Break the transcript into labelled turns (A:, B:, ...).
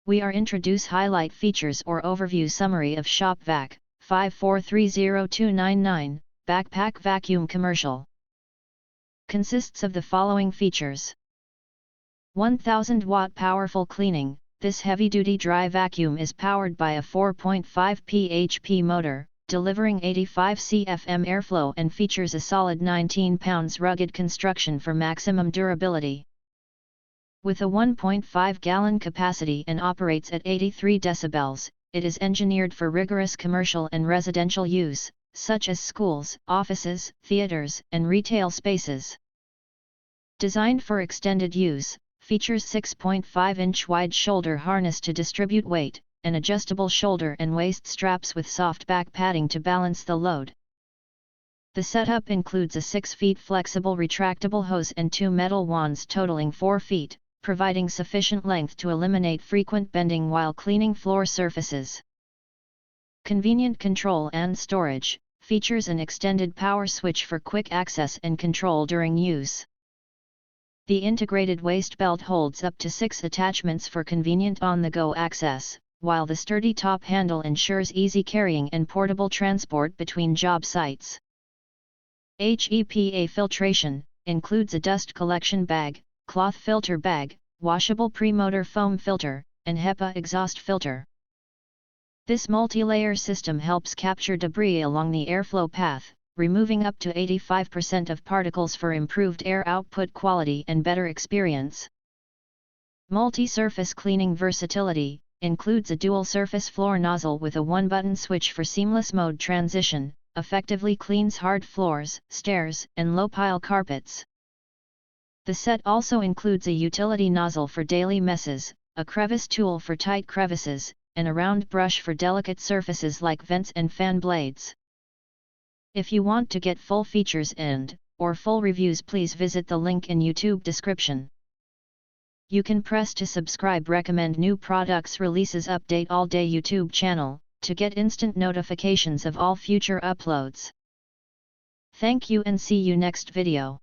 A: we are introduce highlight features or overview summary of Shop-Vac 5430299 Backpack Vacuum Commercial. Consists of the following features. 1000 watt powerful cleaning. This heavy-duty dry vacuum is powered by a 4.5 php motor, delivering 85 cfm airflow and features a solid 19 pounds rugged construction for maximum durability. With a 1.5 gallon capacity and operates at 83 decibels, it is engineered for rigorous commercial and residential use, such as schools, offices, theaters, and retail spaces. Designed for extended use, features 6.5-inch wide shoulder harness to distribute weight, and adjustable shoulder and waist straps with soft back padding to balance the load. The setup includes a 6 feet flexible retractable hose and 2 metal wands totaling 4 feet, providing sufficient length to eliminate frequent bending while cleaning floor surfaces. Convenient control and storage, features an extended power switch for quick access and control during use. The integrated waist belt holds up to 6 attachments for convenient on-the-go access, while the sturdy top handle ensures easy carrying and portable transport between job sites. HEPA Filtration includes a dust collection bag, cloth filter bag, washable pre-motor foam filter, and HEPA exhaust filter. This multi-layer system helps capture debris along the airflow path, removing up to 85% of particles for improved air output quality and better experience. Multi-surface cleaning versatility includes a dual-surface floor nozzle with a one-button switch for seamless mode transition, effectively cleans hard floors, stairs, and low-pile carpets. The set also includes a utility nozzle for daily messes, a crevice tool for tight crevices, and a round brush for delicate surfaces like vents and fan blades. If you want to get full features or full reviews, please visit the link in YouTube description. You can press to subscribe, recommend new products releases, update all day YouTube channel, to get instant notifications of all future uploads. Thank you and see you next video.